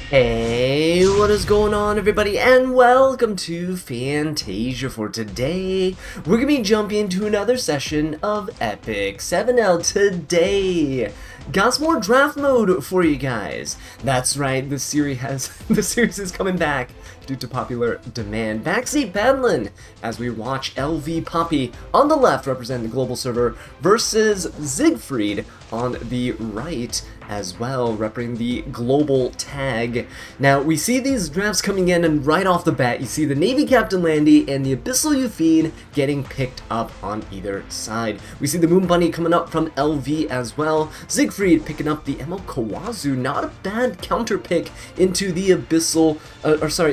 Hey, what is going on everybody, and welcome to Fantasia. For today, we're going to be jumping into another session of Epic 7L today. Got some more draft mode for you guys. That's right, the series is coming back due to popular demand. Backseat battling as we watch LV Poppy on the left represent the global server versus Siegfried on the right as well, representing the global tag. Now, we see these drafts coming in, and right off the bat, you see the Navy Captain Landy and the Abyssal Euphine getting picked up on either side. We see the Moon Bunny coming up from LV as well. Siegfried picking up the ML Kawazu, not a bad counter pick into the Abyssal,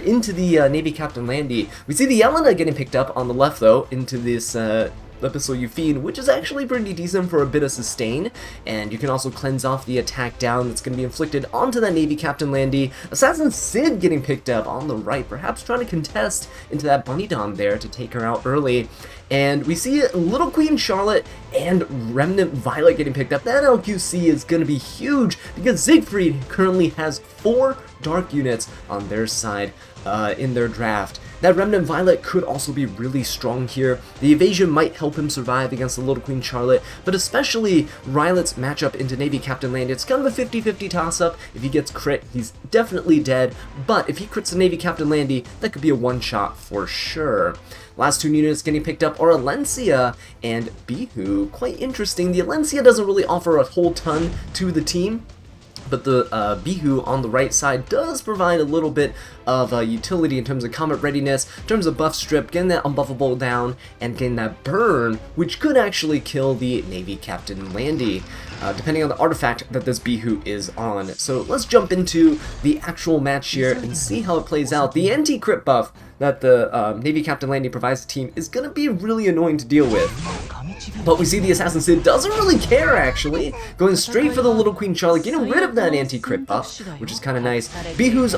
into the Navy Captain Landy. We see the Elena getting picked up on the left, though, into this Abyssal Euphine, which is actually pretty decent for a bit of sustain, and you can also cleanse off the attack down that's going to be inflicted onto that Navy Captain Landy. Assassin Sid getting picked up on the right, perhaps trying to contest into that Bunny Dom there to take her out early. And we see Little Queen Charlotte and Remnant Violet getting picked up. That LQC is going to be huge because Siegfried currently has 4 dark units on their side in their draft. That Remnant Violet could also be really strong here. The evasion might help him survive against the Little Queen Charlotte, but especially Rylet's matchup into Navy Captain Landy. It's kind of a 50-50 toss-up. If he gets crit, he's definitely dead, but if he crits the Navy Captain Landy, that could be a one-shot for sure. Last 2 units getting picked up are Alencia and Bihu. Quite interesting. The Alencia doesn't really offer a whole ton to the team, but the Bihu on the right side does provide a little bit of utility in terms of combat readiness, in terms of buff strip, getting that unbuffable down, and getting that burn, which could actually kill the Navy Captain Landy, depending on the artifact that this Bihu is on. So let's jump into the actual match here and see how it plays out. The anti-crit buff that the Navy Captain Landy provides the team is going to be really annoying to deal with. But we see the Assassin Sid doesn't really care, actually, going straight for the Little Queen Charlotte, getting rid of that anti-crit buff, which is kind of nice. Bihu's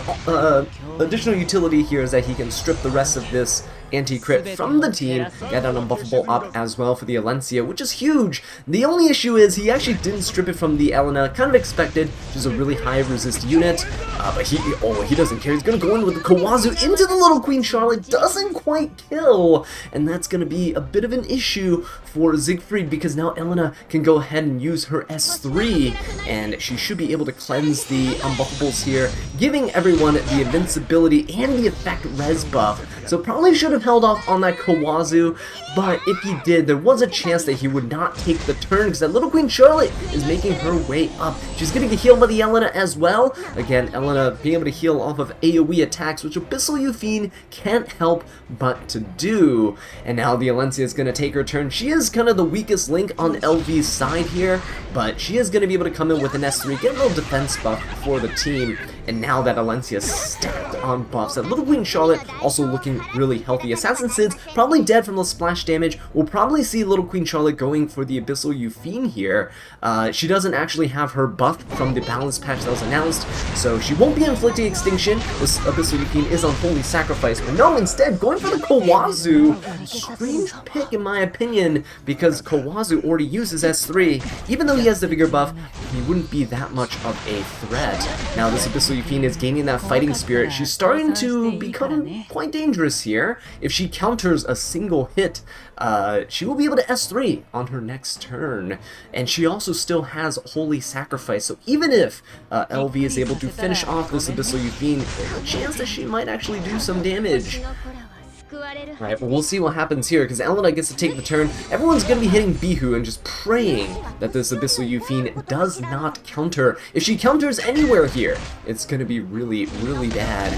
additional utility here is that he can strip the rest of this anti-crit from the team, get an unbuffable up as well for the Alencia, which is huge. The only issue is he actually didn't strip it from the Elena, kind of expected. She's a really high resist unit, but he doesn't care. He's going to go in with the Kawazu into the Little Queen Charlotte, doesn't quite kill, and that's going to be a bit of an issue for Siegfried because now Elena can go ahead and use her S3, and she should be able to cleanse the unbuffables here, giving everyone the invincibility and the effect res buff. So probably should have held off on that Kawazu, but if he did, there was a chance that he would not take the turn because that Little Queen Charlotte is making her way up. She's getting healed by the Elena as well. Again, Elena being able to heal off of AoE attacks, which Abyssal Euphine can't help but to do. And now the Alencia is going to take her turn. She is kind of the weakest link on LV's side here, but she is going to be able to come in with an S3, get a little defense buff for the team. And now that Alencia is stacked on buffs, that Little Queen Charlotte also looking really healthy. Assassin Sid's probably dead from the splash damage. We'll probably see Little Queen Charlotte going for the Abyssal Euphine here. She doesn't actually have her buff from the balance patch that was announced, so she won't be inflicting extinction. This Abyssal Euphine is on Holy Sacrifice, but no, instead going for the Kawazu. Strange pick in my opinion, because Kawazu already uses S3. Even though he has the vigor buff, he wouldn't be that much of a threat. Now this Abyssal Euphine is gaining that fighting spirit. She's starting to become quite dangerous here. If she counters a single hit, she will be able to S3 on her next turn. And she also still has Holy Sacrifice, so even if LV is able to finish off this Abyssal Euphine, there's a chance that she might actually do some damage. Alright, well, we'll see what happens here, because Elena gets to take the turn. Everyone's going to be hitting Bihu and just praying that this Abyssal Euphine does not counter. If she counters anywhere here, it's going to be really, really bad.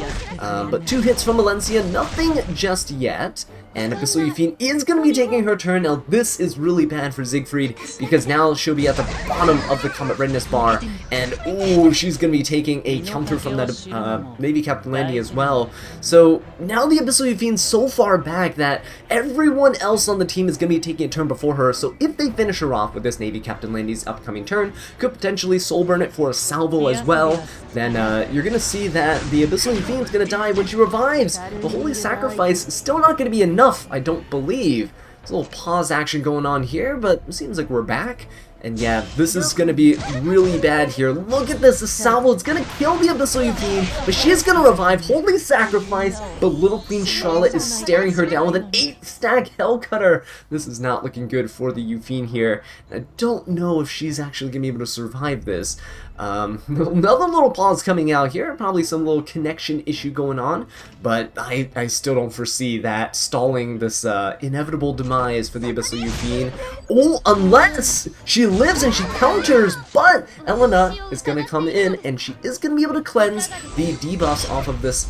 But 2 hits from Alencia, nothing just yet. And Abyssal Euphine is going to be taking her turn. Now, this is really bad for Siegfried, because now she'll be at the bottom of the combat readiness bar. And, ooh, she's going to be taking a counter from that Navy Captain Landy as well. So, now the Abyssal Euphine's so far back that everyone else on the team is going to be taking a turn before her. So, if they finish her off with this Navy Captain Landy's upcoming turn, could potentially soul burn it for a salvo as well. Then, you're going to see that the Abyssal Euphine is going to die when she revives. The Holy Sacrifice is still not going to be enough, I don't believe. There's a little pause action going on here, but it seems like we're back. And yeah, this is going to be really bad here. Look at this, the salvo, it's going to kill the Abyssal Yufine, but she's going to revive, holy sacrifice, but Little Queen Charlotte is staring her down with an 8-stack Hell Cutter. This is not looking good for the Yufine here. I don't know if she's actually going to be able to survive this. Another little pause coming out here, probably some little connection issue going on, but I still don't foresee that stalling this inevitable demise for the Abyssal Yufine. Oh, unless she lives and she counters, but Elena is going to come in and she is going to be able to cleanse the debuffs off of this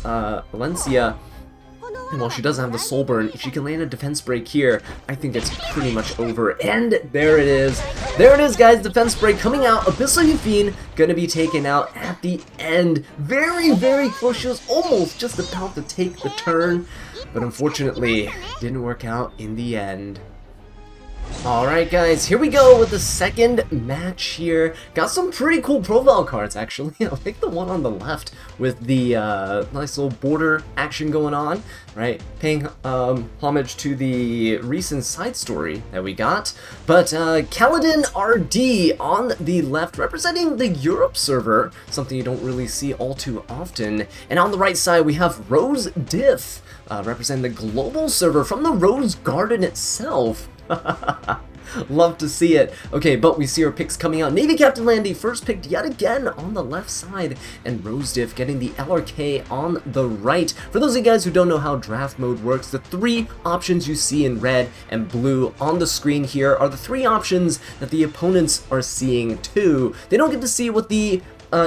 Valencia. And while she doesn't have the Soul Burn, if she can land a defense break here, I think it's pretty much over. And there it is. There it is, guys. Defense break coming out. Abyssal Yufine gonna be taken out at the end. Very, very close. She was almost just about to take the turn, but unfortunately, didn't work out in the end. Alright guys, here we go with the second match here. Got some pretty cool profile cards actually. I like the one on the left with the nice little border action going on, right? Paying homage to the recent side story that we got. But Kaladin RD on the left, representing the Europe server, something you don't really see all too often. And on the right side we have Rose Diff, representing the global server from the Rose Garden itself. Love to see it. Okay, but we see our picks coming out. Navy Captain Landy first picked yet again on the left side, and Rose Diff getting the LRK on the right. For those of you guys who don't know how draft mode works, the 3 options you see in red and blue on the screen here are the 3 options that the opponents are seeing too. They don't get to see what the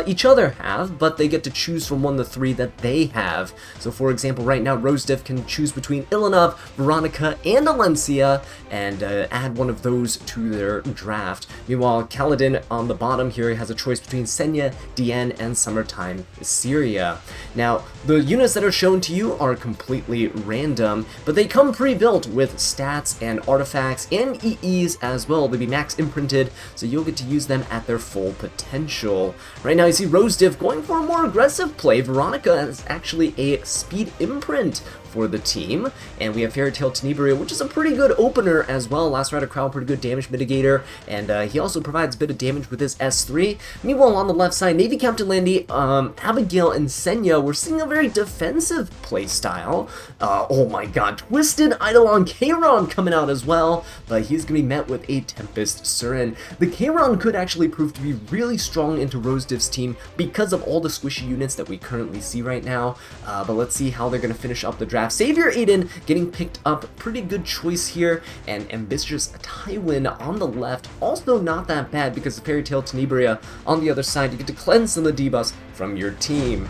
each other have, but they get to choose from one of the 3 that they have. So for example, right now Rose Diff can choose between Ilanov, Veronica, and Alencia, and add one of those to their draft. Meanwhile, Kaladin on the bottom here has a choice between Senya, Diane, and Summertime Syria. Now, the units that are shown to you are completely random, but they come pre-built with stats and artifacts and EEs as well. They'll be max imprinted, so you'll get to use them at their full potential. Right now you see Rose Diff going for a more aggressive play. Veronica is actually a speed imprint for the team, and we have Fairy Tail Tenebria, which is a pretty good opener as well. Last Rider Crown, pretty good damage mitigator, and he also provides a bit of damage with his S3. Meanwhile, on the left side, Navy Captain Landy, Abigail, and Senya, we're seeing a very defensive playstyle. Oh my god, Twisted Eidolon Kayron coming out as well, but he's going to be met with a Tempest Surin. The Kayron could actually prove to be really strong into Rose Diff's team because of all the squishy units that we currently see right now, but let's see how they're going to finish up the draft. Savior Aiden getting picked up, pretty good choice here, and Ambitious Tywin on the left, also not that bad because of Fairy Tail Tenebria on the other side. You get to cleanse some of the debuffs from your team.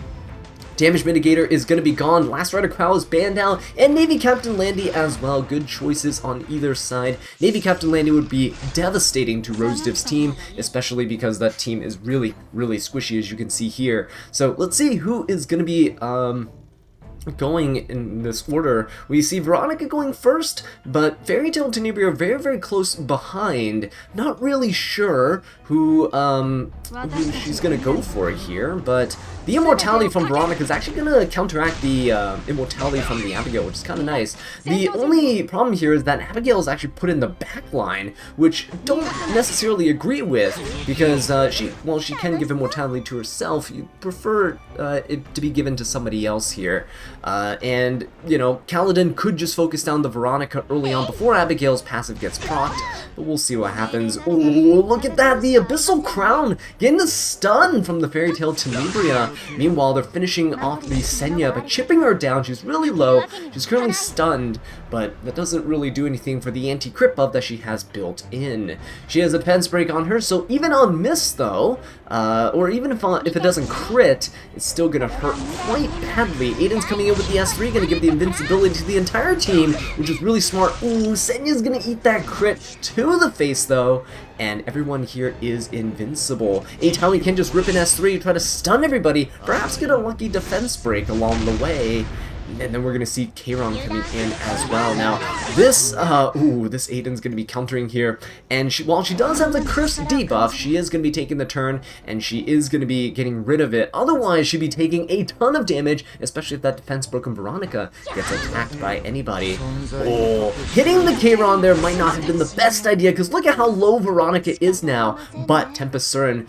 Damage Mitigator is going to be gone, Last Rider Crow is banned out, and Navy Captain Landy as well. Good choices on either side. Navy Captain Landy would be devastating to Rose Diff's team, especially because that team is really, really squishy, as you can see here. So let's see who is going to be going in this order. We see Veronica going first, but Fairy Tail Tenebria are very, very close behind. Not really sure who she's gonna go for here, but the immortality from Veronica is actually gonna counteract the immortality from the Abigail, which is kind of nice. The only problem here is that Abigail is actually put in the back line, which don't necessarily agree with, because while she can give immortality to herself, you prefer it to be given to somebody else here. And, you know, Kaladin could just focus down the Veronica early on before Abigail's passive gets procced, but we'll see what happens. Oh, look at that! The Abyssal Crown getting the stun from the Fairy Tail Tenebria. Meanwhile, they're finishing off the Senya by chipping her down. She's really low. She's currently stunned, but that doesn't really do anything for the anti-crit buff that she has built in. She has a defense break on her, so even on miss, though, or even if it doesn't crit, it's still gonna hurt quite badly. Aiden's coming in with the S3, gonna give the invincibility to the entire team, which is really smart. Ooh, Senya's gonna eat that crit to the face, though, and everyone here is invincible. Aitawi can just rip an S3, try to stun everybody, perhaps get a lucky defense break along the way. And then we're gonna see Kayron coming in as well. Now, this Aiden's gonna be countering here, and while she does have the Curse debuff, she is gonna be taking the turn, and she is gonna be getting rid of it. Otherwise, she'd be taking a ton of damage, especially if that defense broken Veronica gets attacked by anybody. Oh, hitting the Kayron there might not have been the best idea, because look at how low Veronica is now. But Tempest Surin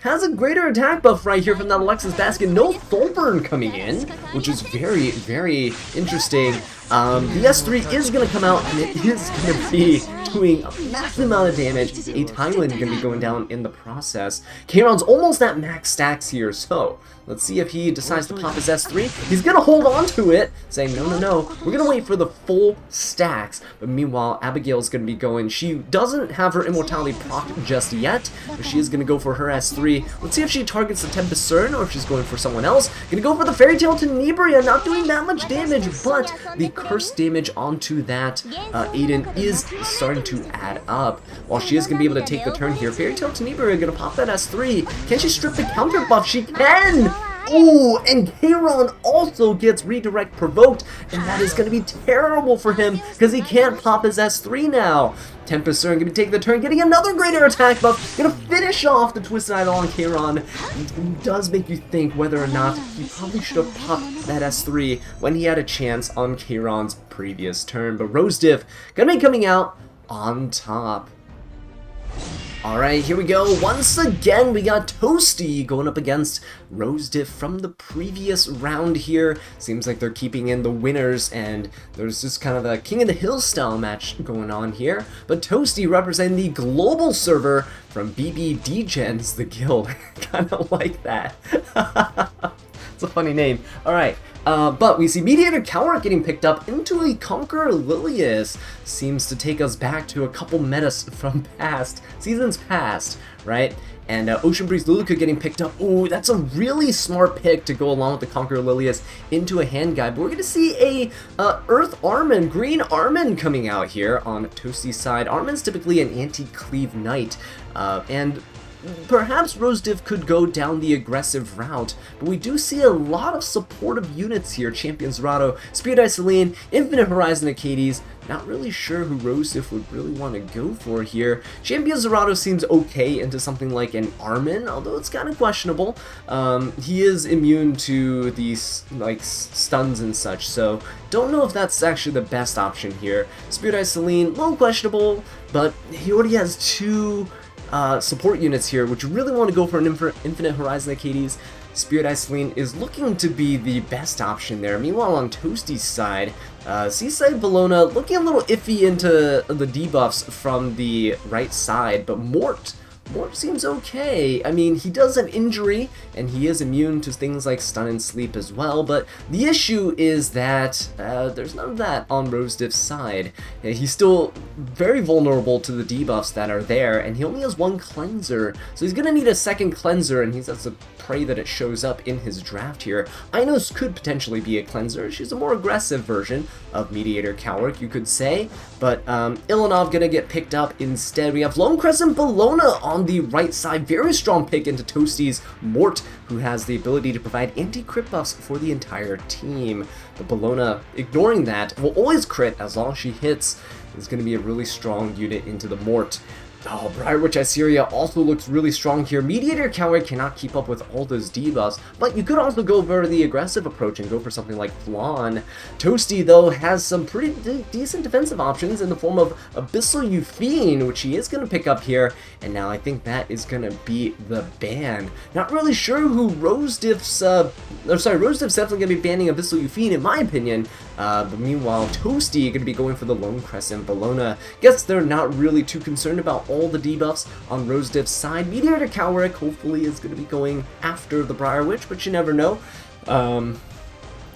has a greater attack buff right here from that Alexis Basket. No Thorburn coming in, which is very, very interesting. The S3 is going to come out, and it is going to be doing a massive amount of damage. A Tywin going to be going down in the process. Kayron's almost at max stacks here, so let's see if he decides to pop his S3. He's going to hold on to it, saying, no, no, no, we're going to wait for the full stacks. But meanwhile, Abigail's going to be going. She doesn't have her immortality proc just yet, but she is going to go for her S3. Let's see if she targets the Tempest Surin or if she's going for someone else. Going to go for the Fairy Tail Tenebria, not doing that much damage, but the curse damage onto that Aiden is starting to add up. While she is going to be able to take the turn here, Fairy Tail Tenebria going to pop that S3. Can she strip the counter buff? She can! Ooh, and Kayron also gets redirect provoked, and that is going to be terrible for him because he can't pop his S3 now. Tempest Surin going to take the turn, getting another greater attack buff, going to finish off the Twisted Idol on Kayron. It does make you think whether or not he probably should have popped that S3 when he had a chance on Kayron's previous turn. But Rose Diff going to be coming out on top. Alright, here we go. Once again, we got Toasty going up against Rose Diff from the previous round here. Seems like they're keeping in the winners, and there's just kind of a King of the Hill style match going on here. But Toasty representing the global server from BBDgens, the guild. Kind of like that. It's a funny name. Alright. But we see Mediator Coward getting picked up into a Conqueror Lilius. Seems to take us back to a couple metas from seasons past, right? And Ocean Breeze Luluka getting picked up. Ooh, that's a really smart pick to go along with the Conqueror Lilius into a hand guide. But we're going to see a Earth Armin, Green Armin coming out here on Toasty's side. Armin's typically an anti-cleave knight, and perhaps Rose Diff could go down the aggressive route, but we do see a lot of supportive units here. Champion Zerato, Spirit Eye Celine, Infinite Horizon Acades. Not really sure who Rose Diff would really want to go for here. Champion Zerato seems okay into something like an Armin, although it's kind of questionable. He is immune to these like stuns and such, so don't know if that's actually the best option here. Spirit Eye Celine, a little questionable, but he already has two support units here, which you really want to go for an Infinite Horizon Acades. Spirit Eye Celine is looking to be the best option there. Meanwhile, on Toasty's side, Seaside Bologna looking a little iffy into the debuffs from the right side, but Mort seems okay. I mean, he does have injury, and he is immune to things like stun and sleep as well, but the issue is that there's none of that on Rose Diff's side. He's still very vulnerable to the debuffs that are there, and he only has one cleanser, so he's gonna need a second cleanser, and has to pray that it shows up in his draft here. Inos could potentially be a cleanser. She's a more aggressive version of Mediator Coward, you could say, but Ilanov gonna get picked up instead. We have Lone Crescent Bologna on the right side. Very strong pick into Toasty's Mort, who has the ability to provide anti-crit buffs for the entire team. But Bologna, ignoring that, will always crit as long as she hits. Is going to be a really strong unit into the Mort. Oh, Briarwitch Assyria also looks really strong here. Mediator Coward cannot keep up with all those debuffs, but you could also go for the aggressive approach and go for something like Flan. Toasty, though, has some pretty decent defensive options in the form of Abyssal Euphine, which he is going to pick up here, and now I think that is going to be the ban. Not really sure who Rose Diff's, Rose Diff's definitely going to be banning Abyssal Euphine, in my opinion, but meanwhile, Toasty going to be going for the Lone Crescent Bologna. Guess they're not really too concerned about all the debuffs on Rose Diff's side. Mediator Cowrick hopefully is going to be going after the Briarwitch, but you never know.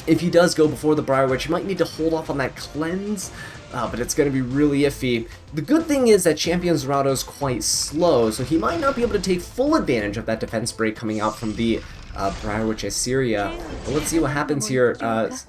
If he does go before the Briarwitch, you might need to hold off on that cleanse, but it's going to be really iffy. The good thing is that Champion Zerato is quite slow, so he might not be able to take full advantage of that defense break coming out from the Briarwitch Assyria. But let's see what happens here.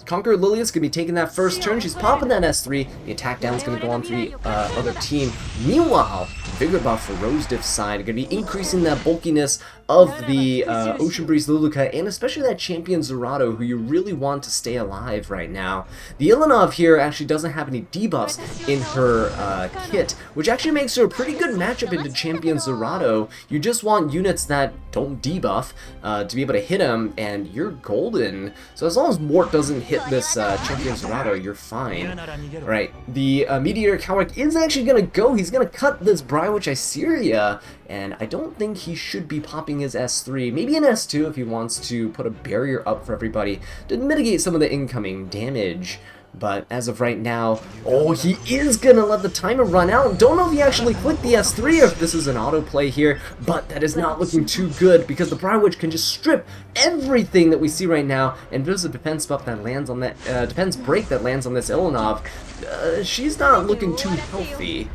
Conqueror Lilius is going to be taking that first turn. She's popping that S3. The attack down is going to go on to the other team. Meanwhile, bigger buff for Rose Diff's side. Going to be increasing that bulkiness of the Ocean Breeze Luluka, and especially that Champion Zerato, who you really want to stay alive right now. The Ilanov here actually doesn't have any debuffs in her kit, which actually makes her a pretty good matchup into Champion Zerato. You just want units that don't debuff to be able to hit him, and you're golden. So as long as Mort doesn't hit this Champion Zerato, you're fine. Right, the Meteor Cowrick is actually going to go. He's going to cut this Briarwitch Iceria, and I don't think he should be popping his S3. Maybe an S2 if he wants to put a barrier up for everybody to mitigate some of the incoming damage. But as of right now, oh, he is gonna let the timer run out. Don't know if he actually clicked the S3 or if this is an autoplay here, but that is not looking too good because the Briarwitch can just strip everything that we see right now, and there's a defense buff that lands on that, defense break that lands on this Ilanov. She's not looking too healthy.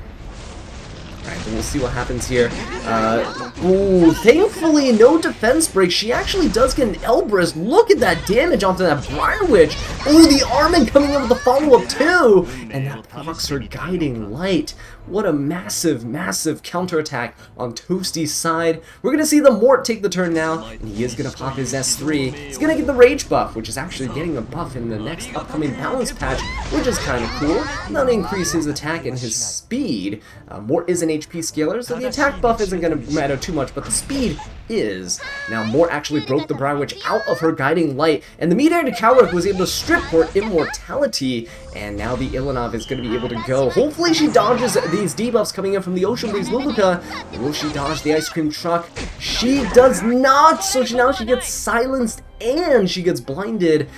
Alright, then we'll see what happens here. Ooh, thankfully, no defense break. She actually does get an Elbrus. Look at that damage onto that Briarwitch. Ooh, the Armin coming in with the follow-up too! And that procs her Guiding Light. What a massive, massive counterattack on Toasty's side. We're going to see the Mort take the turn now, and he is going to pop his S3. He's going to get the Rage buff, which is actually getting a buff in the next upcoming balance patch, which is kind of cool. That'll increase his attack and his speed. Mort is an HP scaler, so the attack buff isn't going to matter too much, but the speed is. Now, Mort actually broke the Briarwitch out of her Guiding Light, and the Meteor Cowrick was able to strip her Immortality, and now the Ilanov is going to be able to go. Hopefully she dodges these debuffs coming in from the Ocean Breeze Luluka. Will she dodge the Ice Cream Truck? She does not! So now she gets silenced and she gets blinded.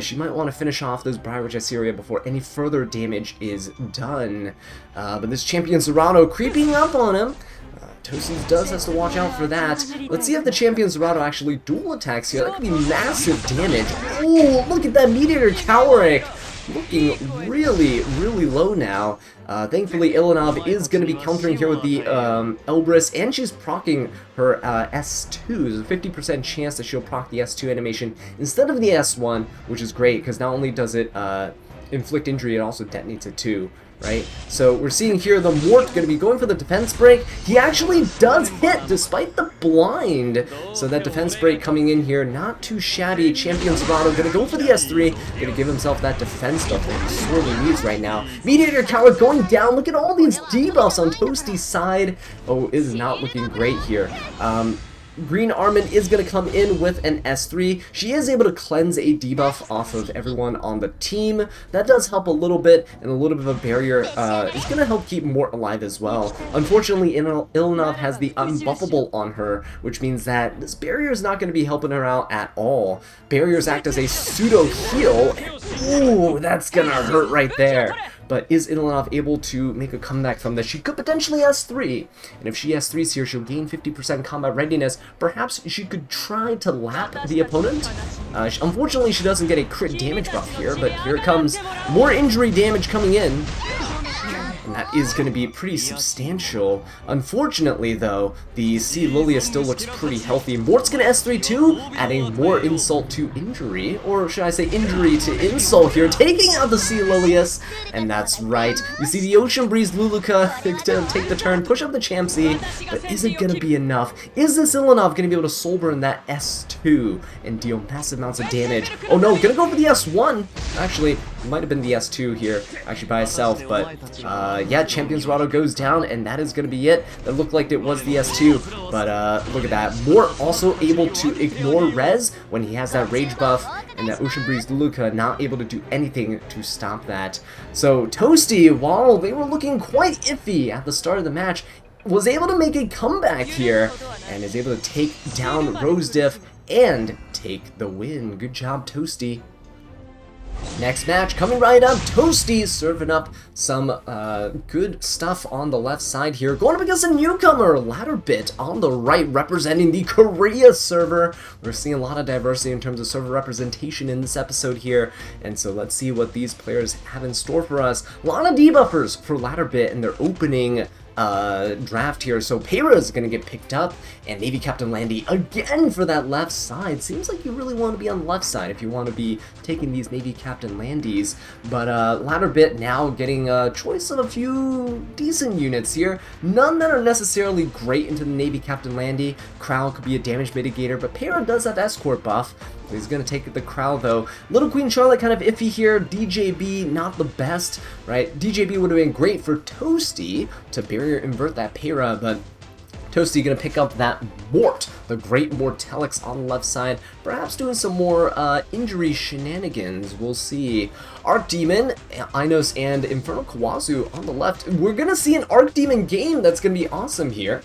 She might want to finish off this Briarwitch Iceria before any further damage is done. But this Champion Zerato creeping up on him. Toasty does have to watch out for that. Let's see if the Champion Zerato actually dual attacks here. That could be massive damage. Oh, look at that Meteor Cowrick! Looking really, really low now. Thankfully, Ilanov is going to be countering here with the Elbrus, and she's proccing her S2. There's a 50% chance that she'll proc the S2 animation instead of the S1, which is great, because not only does it inflict injury, it also detonates it too. Right? So we're seeing here the Mort going to be going for the defense break. He actually does hit despite the blind. So that defense break coming in here, not too shabby. Champion Zerato going to go for the S3. Going to give himself that defense buff that he sorely needs right now. Meteor Cowrick going down. Look at all these debuffs on Toasty's side. Oh, is not looking great here. Green Armin is going to come in with an S3. She is able to cleanse a debuff off of everyone on the team. That does help a little bit, and a little bit of a barrier is going to help keep Mort alive as well. Unfortunately, Ilanov has the unbuffable on her, which means that this barrier is not going to be helping her out at all. Barriers act as a pseudo heal. Ooh, that's going to hurt right there. But is Ilanov able to make a comeback from this? She could potentially S3. And if she S3s here, she'll gain 50% combat readiness. Perhaps she could try to lap the opponent. Unfortunately, she doesn't get a crit damage buff here, but here it comes. More injury damage coming in. And that is going to be pretty substantial. Unfortunately, though, the Sea Lilia still looks pretty healthy. Mort's going to S3 too, adding more insult to injury. Or should I say injury to insult here, taking out the Sea Lilius. And that's right. You see the Ocean Breeze Luluka take the turn, push up the Champsy. But is it going to be enough? Is this Ilanov going to be able to soul burn that S2 and deal massive amounts of damage? Oh no, going to go for the S1. Actually, it might have been the S2 here, actually by itself, but yeah, Champion Zerato goes down, and that is going to be it. That looked like it was the S2, but look at that. Mort also able to ignore res when he has that rage buff, and that Ocean Breeze Luluka not able to do anything to stop that. So Toasty, while they were looking quite iffy at the start of the match, was able to make a comeback here, and is able to take down Rose Diff and take the win. Good job, Toasty. Next match coming right up, Toasty serving up some good stuff on the left side here. Going up against a newcomer, Ladderbit on the right, representing the Korea server. We're seeing a lot of diversity in terms of server representation in this episode here. And so let's see what these players have in store for us. A lot of debuffers for Ladderbit in their opening draft here. So Para is going to get picked up, and Navy Captain Landy again for that left side. Seems like you really want to be on the left side if you want to be taking these Navy Captain Landys. But latter bit now getting a choice of a few decent units here. None that are necessarily great into the Navy Captain Landy. Crow could be a damage mitigator, but Para does have escort buff. He's going to take the Crow though. Little Queen Charlotte kind of iffy here. DJB not the best, right? DJB would have been great for Toasty to barrier invert that Para, but Toasty going to pick up that Mort, the Great Mortelix on the left side, perhaps doing some more injury shenanigans. We'll see. Archdemon, Inos, and Infernal Kawazu on the left. We're going to see an Archdemon game that's going to be awesome here.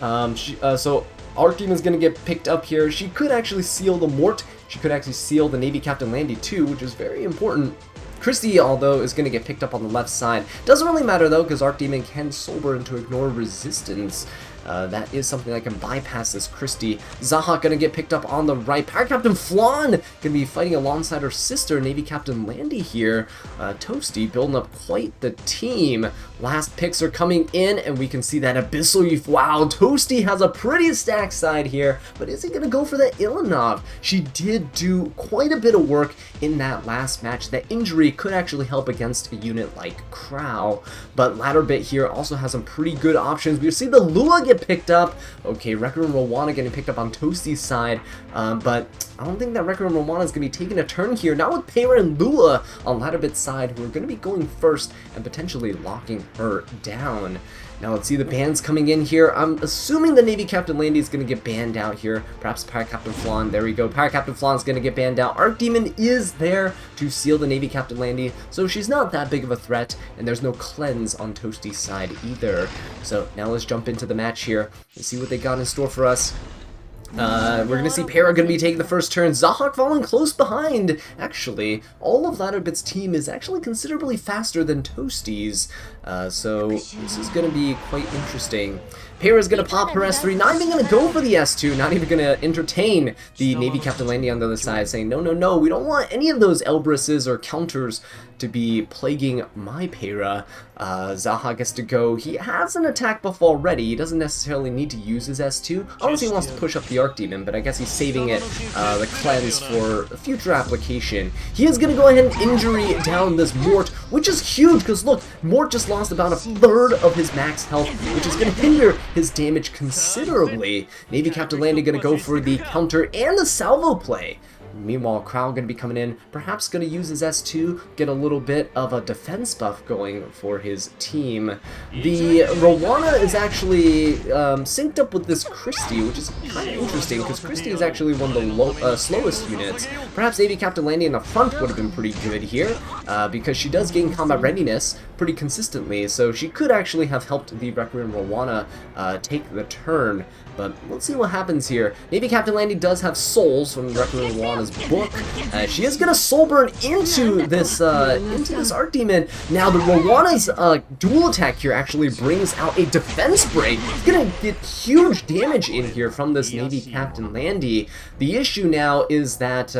So Arcdemon's going to get picked up here. She could actually seal the Mort. She could actually seal the Navy Captain Landy too, which is very important. Christy, although, is going to get picked up on the left side. Doesn't really matter, though, because Archdemon can sober and to ignore resistance. That is something that can bypass this Christy. Zaha going to get picked up on the right. Power Captain Flan going to be fighting alongside her sister, Navy Captain Landy here. Toasty building up quite the team. Last picks are coming in, and we can see that Abyssal Youth. Wow, Toasty has a pretty stacked side here, but is he going to go for the Ilanov? She did do quite a bit of work in that last match. That injury could actually help against a unit like Crow, but latter bit here also has some pretty good options. We see the Lua get picked up. Okay, Wrecker and Rowana getting picked up on Toasty's side, but I don't think that Wrecker and Rowana is going to be taking a turn here. Not with Para and Lua on Latterbit's side, who are going to be going first and potentially locking her down. Now let's see the bans coming in here. I'm assuming the Navy Captain Landy is going to get banned out here. Perhaps Pirate Captain Flan. There we go. Pirate Captain Flan is going to get banned out. Archdemon is there to seal the Navy Captain Landy, so she's not that big of a threat, and there's no cleanse on Toasty's side either. So now let's jump into the match here and see what they got in store for us. We're going to see Para going to be taking the first turn. Zahak following close behind. Actually, all of Latterbit's team is actually considerably faster than Toasty's. So this is going to be quite interesting. Para's going to pop her S3, not even going to go for the S2, not even going to entertain the Navy Captain Landy on the other side, saying, no, no, no, we don't want any of those Elbrises or counters to be plaguing my Para. Zaha gets to go. He has an attack buff already. He doesn't necessarily need to use his S2. Obviously he wants to push up the Archdemon, but I guess he's saving it, the cleanse, for future application. He is going to go ahead and injury down this Mort, which is huge, because look, Mort just lost about a third of his max health, which is going to hinder his damage considerably. Navy Captain Landy going to go for the counter and the salvo play. Meanwhile, Crow going to be coming in, perhaps going to use his S2, get a little bit of a defense buff going for his team. The Rowana is actually synced up with this Christy, which is kind of interesting, because Christy is actually one of the slowest units. Perhaps Navy Captain Landy in the front would have been pretty good here, because she does gain combat readiness pretty consistently, so she could actually have helped the Wrecker and Rowana take the turn. But let's see what happens here. Navy Captain Landy does have souls from Wrecker and Rowana's book. She is going to soul burn into this Archdemon. Now the Rowana's dual attack here actually brings out a defense break. It's going to get huge damage in here from this Navy Captain Landy. The issue now is that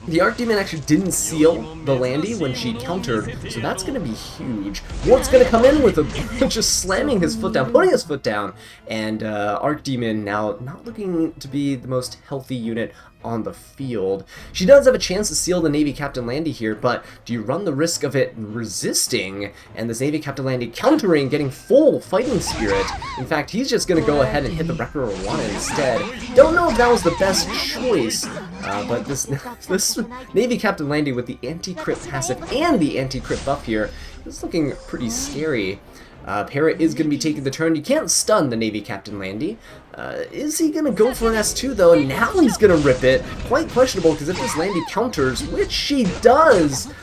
the Archdemon actually didn't seal the Landy when she countered, so that's going to be huge. Mort's going to come in with just slamming his foot down, putting his foot down, and Archdemon now not looking to be the most healthy unit on the field. She does have a chance to seal the Navy Captain Landy here, but do you run the risk of it resisting and this Navy Captain Landy countering, getting full fighting spirit? In fact, he's just going to go ahead and hit the Wrecker Rowana instead. Don't know if that was the best choice, but this Navy Captain Landy with the anti-crit passive and the anti-crit buff here is looking pretty scary. Para is going to be taking the turn. You can't stun the Navy Captain Landy. Is he going to go for an S2 though? And now he's going to rip it. Quite questionable, because if this Landy counters, which she does,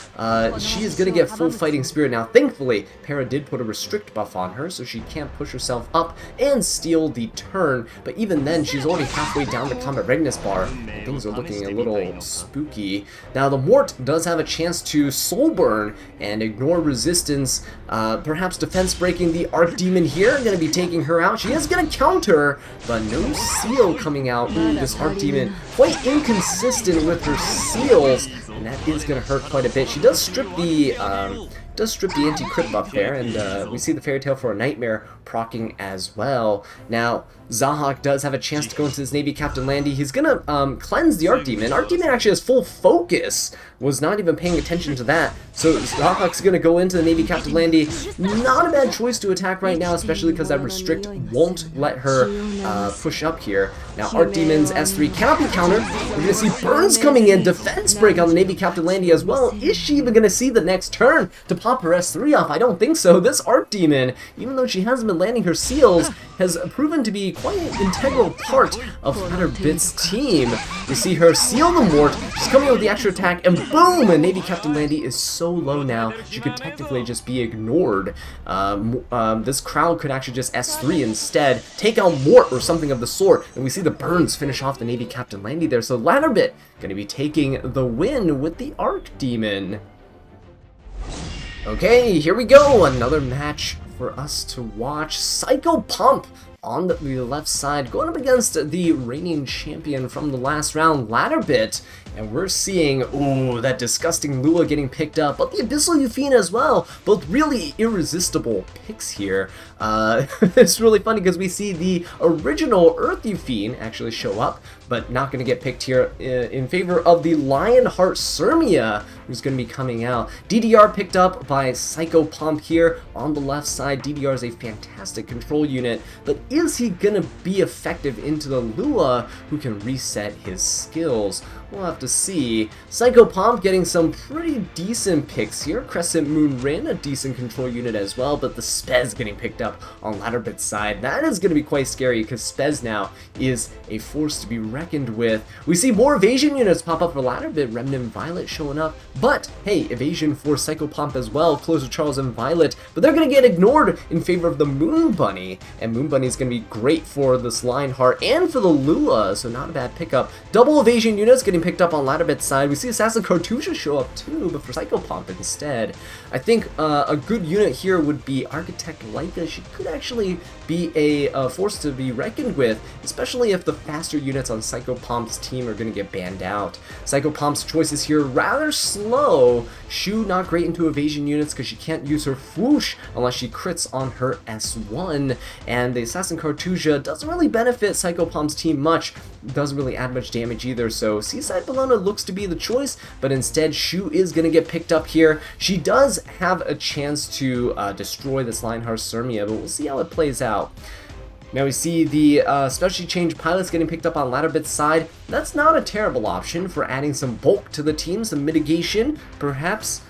she is going to get full fighting spirit. Now thankfully, Para did put a restrict buff on her, so she can't push herself up and steal the turn. But even then, she's already halfway down the combat readiness bar. Things are looking a little spooky. Now the Mort does have a chance to soul burn and ignore resistance. Perhaps defense breaking the Archdemon here. Going to be taking her out. She is going to counter, but no seal coming out. Ooh, this Archdemon quite inconsistent with her seals, and that is going to hurt quite a bit. She does strip the does strip the anti-crit buff there, and we see the Fairy Tale for a Nightmare proccing as well. Now, Zahak does have a chance to go into this Navy Captain Landy. He's gonna cleanse the Archdemon. Archdemon actually has full focus, was not even paying attention to that. So Zahak's gonna go into the Navy Captain Landy. Not a bad choice to attack right now, especially because that Restrict won't let her push up here. Now Archdemon's S3 cannot be countered. We're gonna see Burns coming in, defense break on the Navy Captain Landy as well. Is she even gonna see the next turn to pop her S3 off? I don't think so. This Archdemon, even though she hasn't been landing her seals, has proven to be quite an integral part of Ladderbit's team. You see her seal the Mort, she's coming in with the extra attack, and boom! And Navy Captain Landy is so low now, she could technically just be ignored. This crowd could actually just S3 instead, take out Mort or something of the sort, and we see the Burns finish off the Navy Captain Landy there, so Ladderbit gonna be taking the win with the Archdemon. Okay, here we go, another match for us to watch. Psycho Pump on the left side, going up against the reigning champion from the last round, Ladderbit. And we're seeing, ooh, that disgusting Lua getting picked up, but the Abyssal Euphine as well. Both really irresistible picks here. It's really funny because we see the original Earth Euphine actually show up, but not going to get picked here in favor of the Lionheart Sirmia, who's going to be coming out. DDR picked up by Psycho Pump here on the left side. DDR is a fantastic control unit, but is he going to be effective into the Lua, who can reset his skills? We'll have to see. Psycho Pump getting some pretty decent picks here. Crescent Moon Rin, a decent control unit as well, but the Spez getting picked up on Ladderbit's side. That is going to be quite scary because Spez now is a force to be reckoned with. We see more evasion units pop up for Ladderbit, Remnant Violet showing up, but hey, evasion for Psycho Pump as well, Closer Charles and Violet, but they're going to get ignored in favor of the Moon Bunny, and Moon Bunny is going to be great for this Lionheart and for the Lua, so not a bad pickup. Double evasion units getting picked up on Ladderbit's side. We see Assassin Cartusia show up too, but for Psycho Pump instead. I think a good unit here would be Architect Leica. She could actually be a force to be reckoned with, especially if the faster units on Psycho Pump's team are going to get banned out. Psycho Pump's choices here rather slow. Shu not great into evasion units because she can't use her Fwoosh unless she crits on her S1, and the Assassin Cartusia doesn't really benefit Psycho Pump's team much, doesn't really add much damage either, so Seaside Bellona looks to be the choice, but instead Shu is going to get picked up here. She does have a chance to destroy this Lionheart Sirmia, but we'll see how it plays out. Now we see the specially changed pilots getting picked up on Ladderbit's side. That's not a terrible option for adding some bulk to the team, some mitigation, perhaps.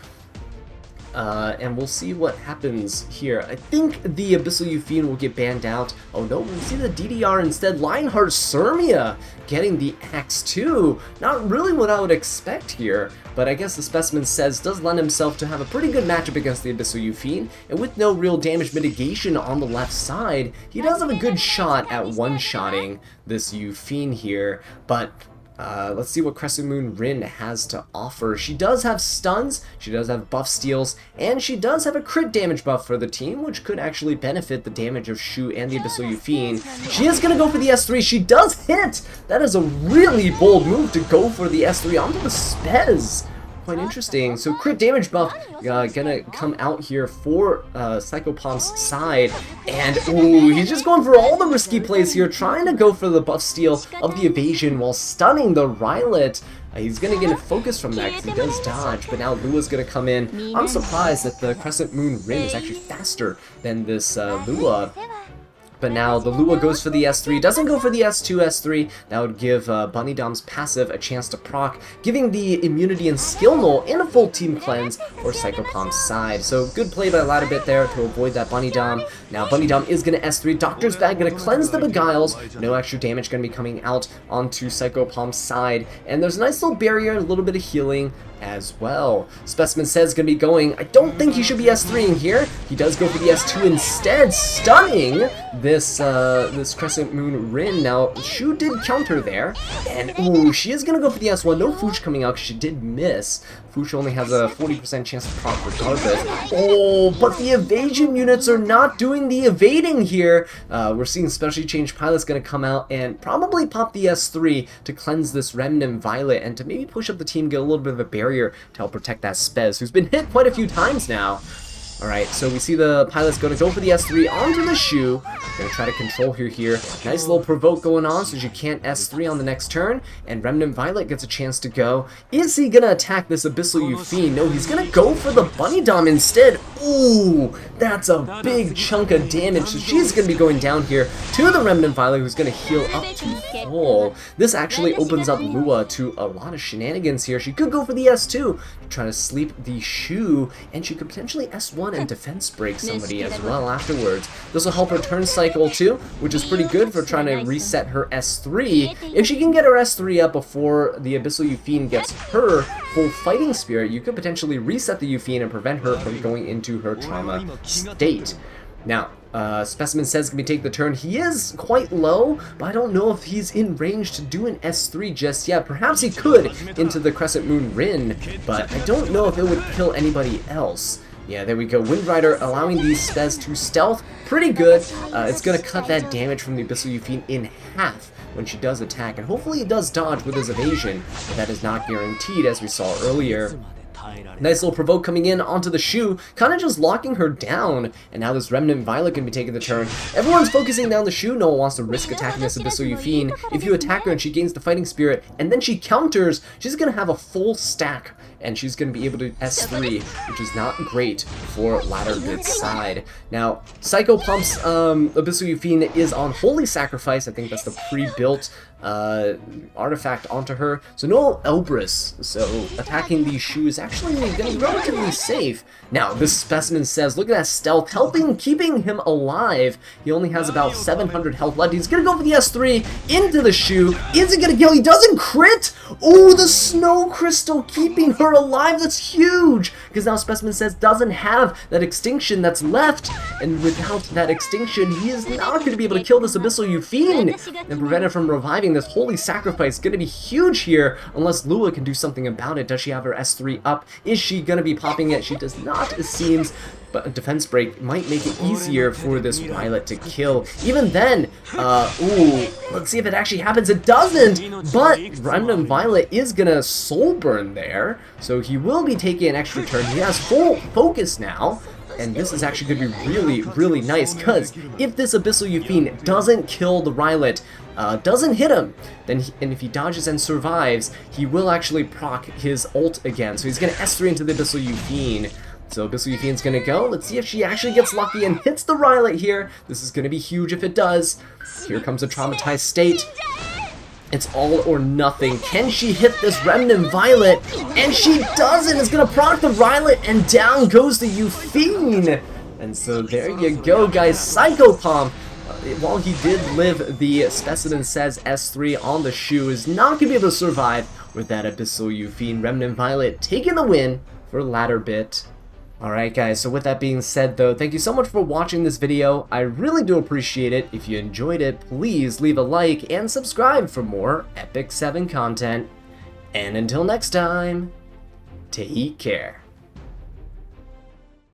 And we'll see what happens here. I think the Abyssal Euphine will get banned out. Oh no, we'll see the DDR instead. Lionheart Sirmia getting the Axe 2. Not really what I would expect here, but I guess the Specimen says does lend himself to have a pretty good matchup against the Abyssal Euphine, and with no real damage mitigation on the left side, he does have a good shot at one-shotting this Euphine here, but let's see what Crescent Moon Rin has to offer. She does have stuns, she does have buff steals, and she does have a crit damage buff for the team, which could actually benefit the damage of Shu and the Abyssal Euphine. She is going to go for the S3. She does hit! That is a really bold move to go for the S3 onto the Spez. Quite interesting. So crit damage buff gonna come out here for Psycho Pump's side, and ooh, he's just going for all the risky plays here, trying to go for the buff steal of the evasion while stunning the Rylet. He's gonna get a focus from that because he does dodge, but now Lua's gonna come in. I'm surprised that the Crescent Moon Rin is actually faster than this Lua. But now the Lua goes for the S3, doesn't go for the S2, S3. That would give Bunny Dom's passive a chance to proc, giving the immunity and skill null and a full team cleanse for Psycho Pump's side. So good play by Ladderbit there to avoid that Bunny Dom. Now Bunny Dom is going to S3, Doctor's Bag going to cleanse the Beguiles, no extra damage going to be coming out onto Psycho Pump's side. And there's a nice little barrier, a little bit of healing as well. Specimen says going to be going. I don't think he should be S3ing here. He does go for the S2 instead, stunning this Crescent Moon Rin. Now Shu did counter there, and ooh, she is going to go for the S1. No Fwoosh coming out because she did miss. Fwoosh only has a 40% chance to proc regardless. Oh, but the evasion units are not doing the evading here. We're seeing Specially Changed Pilot's going to come out and probably pop the S3 to cleanse this Remnant Violet and to maybe push up the team, get a little bit of a barrier barrier to help protect that Spez, who's been hit quite a few times now. Alright, so we see the pilot's going to go for the S3 onto the Shu. Going to try to control her here. Nice little provoke going on so she can't S3 on the next turn. And Remnant Violet gets a chance to go. Is he going to attack this Abyssal Euphine? No, he's going to go for the Bunny Dom instead. Ooh, that's a big chunk of damage. So she's going to be going down here to the Remnant Violet, who's going to heal up to full. This actually opens up Lua to a lot of shenanigans here. She could go for the S2 to try to sleep the Shu, and she could potentially S1 and defense break somebody as well afterwards. This will help her turn cycle too, which is pretty good for trying to reset her S3. If she can get her S3 up before the Abyssal Euphine gets her full fighting spirit, you could potentially reset the Euphine and prevent her from going into her trauma state. Now, Specimen says can we take the turn. He is quite low, but I don't know if he's in range to do an S3 just yet. Perhaps he could into the Crescent Moon Rin, but I don't know if it would kill anybody else. Yeah, there we go. Wind Rider allowing these Spez to stealth. Pretty good. It's going to cut that damage from the Abyssal Euphine in half when she does attack. And hopefully it does dodge with his evasion, but that is not guaranteed as we saw earlier. Nice little provoke coming in onto the Shu, kind of just locking her down. And now this Remnant Violet can be taking the turn. Everyone's focusing down the Shu. No one wants to risk attacking this Abyssal Euphine. If you attack her and she gains the fighting spirit, and then she counters, she's going to have a full stack. And she's going to be able to S3, which is not great for Ladder Bit's side. Now, Psycho Pump's Abyssal Euphine is on Holy Sacrifice. I think that's the pre-built artifact onto her. So no Elbrus. So attacking these Shu is actually going to be relatively safe. Now, this Specimen says, look at that stealth, keeping him alive. He only has about 700 health left. He's going to go for the S3 into the Shu. Is he going to kill? He doesn't crit! Oh, the Snow Crystal keeping her alive. That's huge! Because now Specimen says doesn't have that extinction that's left. And without that extinction, he is not going to be able to kill this Abyssal Euphine and prevent it from reviving. This Holy Sacrifice is going to be huge here unless Lua can do something about it. Does she have her S3 up? Is she going to be popping it? She does not, it seems. But a defense break might make it easier for this Violet to kill. Even then, ooh, let's see if it actually happens. It doesn't, but Remnant Violet is gonna soul burn there, so he will be taking an extra turn. He has full focus now, and this is actually gonna be really, really nice, because if this Abyssal Euphine doesn't kill the Violet, doesn't hit him, then and if he dodges and survives, he will actually proc his ult again. So he's gonna S3 into the Abyssal Euphine. So Abyssal Euphine's gonna go. Let's see if she actually gets lucky and hits the Violet here. This is gonna be huge if it does. Here comes a traumatized state. It's all or nothing. Can she hit this Remnant Violet? And she doesn't! It's gonna proc the Violet, and down goes the Euphine! And so there you go, guys. Psycho Pump, while he did live the Specimen Says S3 on the Shu, is not gonna be able to survive with that Abyssal Euphine. Remnant Violet taking the win for Ladder Bit. Alright guys, so with that being said though, thank you so much for watching this video. I really do appreciate it. If you enjoyed it, please leave a like and subscribe for more Epic 7 content. And until next time, take care.